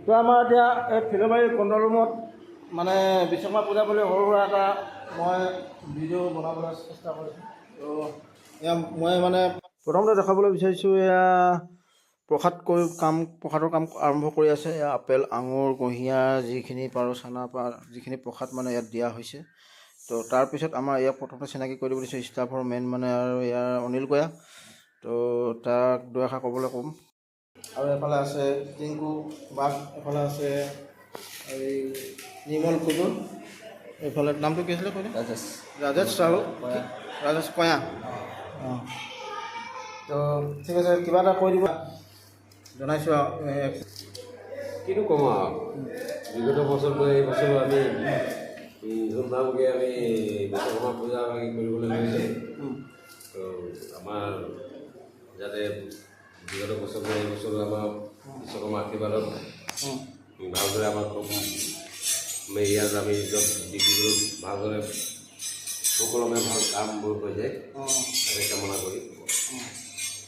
তো আমাৰ এতিয়া এই ফিলবাৰী কণ্ট্ৰল ৰুমত মানে বিশ্বকৰ্মা পূজা বুলি সৰু সুৰা এটা মই ভিডিঅ' বনাবলৈ চেষ্টা কৰিছোঁ। তো এয়া মই মানে প্ৰথমতে দেখাবলৈ বিচাৰিছোঁ, এয়া প্ৰসাদৰ কাম আৰম্ভ কৰি আছে। এয়া আপেল, আঙুৰ, কুঁহিয়াৰ যিখিনি পাৰোঁ চানা যিখিনি প্ৰসাদ মানে ইয়াত দিয়া হৈছে। তো তাৰপিছত আমাৰ ইয়াক প্ৰথমতে চিনাকি কৰি দিব দিছোঁ ষ্টাফৰ মেইন মানে আৰু ইয়াৰ অনিল গয়া। তো তাক দুআষাৰ ক'বলৈ ক'ম। আৰু এফালে আছে টিংকু বাঘ, এফালে আছে এই নিৰ্মল কুদুৰ, এইফালে নামটো কি আছিলে কৈছে? ৰাজেশ চাহু, ৰাজেশ কয়া। অঁ, তো ঠিক আছে, কিবা এটা কৈ দিব জনাইছোঁ আৰু কিনো ক'ম আৰু বিগত বছৰলৈ এই বছৰো আমি ধুমধামকৈ আমি বিশ্বকৰ্মা পূজা কৰিবলৈ লৈছোঁ। তো আমাৰ যাতে বিগত বছৰলৈ এই বছৰো আমাৰ বিশ্বকৰ্মা আশীৰ্বাদত ভালদৰে আমাৰ আমি ইয়াত আমি য'ত বিক্ৰী কৰোঁ ভালদৰে সুকলমে ভাল কামবোৰ হৈ যায় তাকে কামনা কৰি।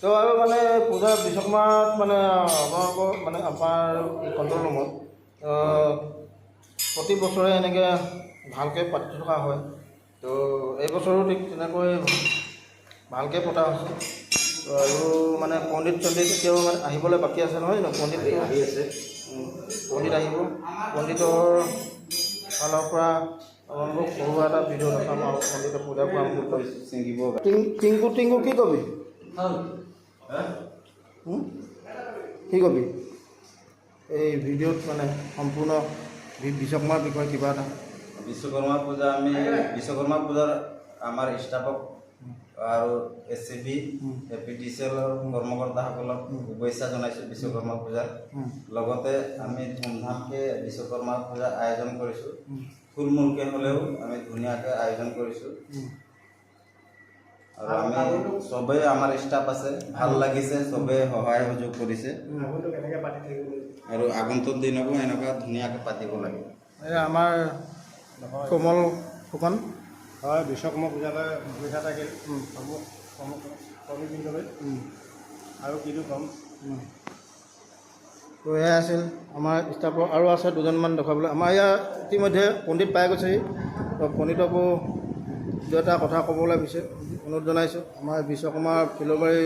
তো আৰু মানে পূজা বিশ্বকৰ্মাত মানে আপোনালোকৰ মানে আমাৰ এই কণ্ট্ৰল ৰুমত প্ৰতি বছৰে এনেকৈ ভালকৈ পাতি থকা হয়। তো এইবছৰো ঠিক তেনেকৈ ভালকৈ পতা হৈছে। তো আৰু মানে পণ্ডিত এতিয়াও মানে আহিবলৈ বাকী আছে নহয় জানো? পণ্ডিত আহি আছে, পণ্ডিত আহিব। পণ্ডিতৰ ফালৰ পৰা আপোনালোকক সৰু এটা ভিডিঅ' দেখাম আৰু পণ্ডিতৰ পূজা আৰম্ভ চিঙিব। টিংকু কি কবি? কি কবি এই ভিডিঅ'ত মানে সম্পূৰ্ণ বিশ্বকৰ্মাৰ বিষয়ে কিবা এটা? বিশ্বকৰ্মা পূজাৰ আমাৰ ষ্টাফক আৰু SCB APTCLৰ কৰ্মকৰ্তাসকলক শুভেচ্ছা জনাইছোঁ বিশ্বকৰ্মা পূজাৰ। লগতে আমি ধুমধামকৈ বিশ্বকৰ্মা পূজাৰ আয়োজন কৰিছোঁ। থুলমূলকৈ হ'লেও আমি ধুনীয়াকৈ আয়োজন কৰিছোঁ। আৰু আমি চবেই আমাৰ ষ্টাফ আছে, ভাল লাগিছে, চবেই সহায় সহযোগ কৰিছে। আৰু আগন্তুক দিনকো এনেকুৱা ধুনীয়াকৈ পাতিব লাগে। এই আমাৰ কোমল ফুকন হয়, বিশ্বকৰ্মা পূজালৈ সুবিধা থাকিল কৰ্মীবৃন্দলৈ আৰু কিনো ক'ম। তো এয়াই আছিল আমাৰ ষ্টাফৰ। আৰু আছে দুজনমান দেখুৱাবলৈ। আমাৰ ইয়াৰ ইতিমধ্যে পণ্ডিত পাই গৈছেহি। তো পণ্ডিতকো দুই এটা কথা ক'বলৈ অনুৰোধ জনাইছোঁ। আমাৰ বিশ্বকৰ্মাৰ ফিলবাৰী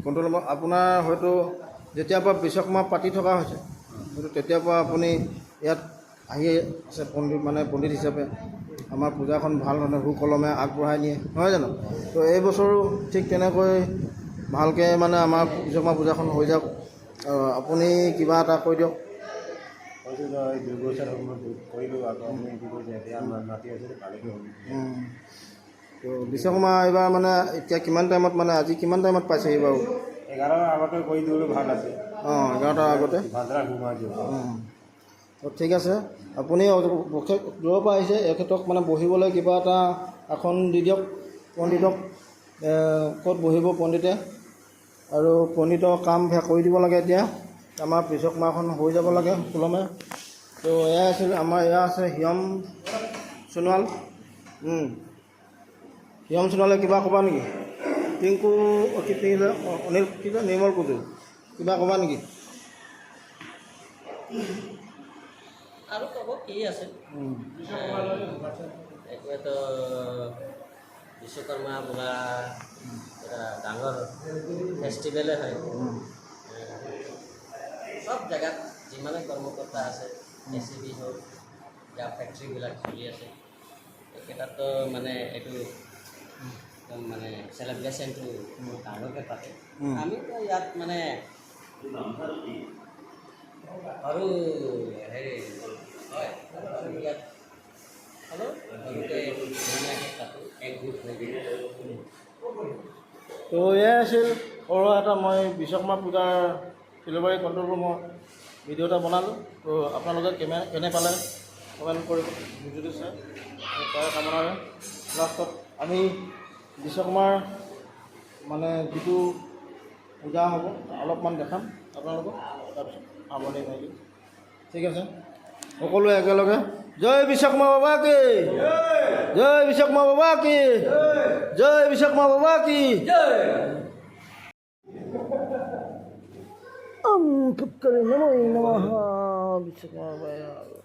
কণ্ট্ৰল ৰুমত আপোনাৰ হয়তো যেতিয়াৰ পৰা বিশ্বকৰ্মা পাতি থকা হৈছে হয়তো তেতিয়াৰ পৰা আপুনি ইয়াত আহি আছে পণ্ডিত হিচাপে আমাৰ পূজাখন ভাল ধৰণে সুকলমে আগবঢ়াই নিয়ে, নহয় জানো? তো এই বছৰো ঠিক তেনেকৈ ভালকৈ মানে আমাৰ বিশ্বকৰ্মা পূজাখন হৈ যাওক। আপুনি কিবা এটা কৈ দিয়ক। কৰিলোঁ আকৌ আমি কি কৰিছে এতিয়া আমাৰ মাতি আছে ভালকৈ হ'ল। তো বিশ্বকৰ্মা এইবাৰ মানে এতিয়া কিমান টাইমত মানে আজি কিমান টাইমত পাইছেহি বাৰু? 11টাৰ আগতে কৰি দিবলৈ ভাল আছে। অঁ, 11টাৰ আগতে ভালদৰে সোমাই দিওঁ। তো ঠিক আছে, আপুনি দূৰৰ পৰা আহিছে, এখেতক মানে বহিবলৈ কিবা এটা আসন দি দিয়ক পণ্ডিতক। ক'ত বহিব পণ্ডিতে? আৰু পণ্ডিতৰ কাম কৰি দিব লাগে। এতিয়া আমাৰ বিশ্বকৰ্মাখন হৈ যাব লাগে সুকলমে। তো এয়া আছিল আমাৰ, এয়া আছে হিয়ম সোণোৱাল। হিয়ম সোণোৱালে কিবা ক'বা নেকি? টিংকু অনিল নিৰ্মল কুদুৰ কিবা ক'বা নেকি? আৰু ক'ব কি আছে, এইটোৱেতো বিশ্বকৰ্মা বোলা এটা ডাঙৰ ফেষ্টিভেলে হয়। চব জেগাত যিমানে কৰ্মকৰ্তা আছে, SCB হওক বা ফেক্টৰীবিলাক চলি আছে, এইকেইটাতো মানে এইটো মানে চেলিব্ৰেশ্যনটো ডাঙৰকৈ পাতে। আমিতো ইয়াত মানে আৰু হেৰি হয় ইয়াত তো এয়াই আছিল সৰু এটা মই বিশ্বকৰ্মা পূজাৰ ফিলবাৰী কণ্ট্ৰল ৰুমৰ ভিডিঅ' এটা বনালোঁ। তো আপোনালোকে কেনে পালে কমেণ্ট কৰিব ভিডিঅ'টো চাই। তাৰ কামনাৰে লাষ্টত আমি বিশ্বকৰ্মাৰ মানে যিটো পূজা হ'ব অলপমান দেখাম আপোনালোকক, তাৰপিছত সামৰণি মাৰি দিম। ঠিক আছে, সকলোৱে একেলগে জয় বিশ্বকৰ্মা বাবা কি, জয় বিশ্বকৰ্মা বাবা কি, জয় বিশ্বকৰ্মা বাবা কি। নমো নমঃ। আৰু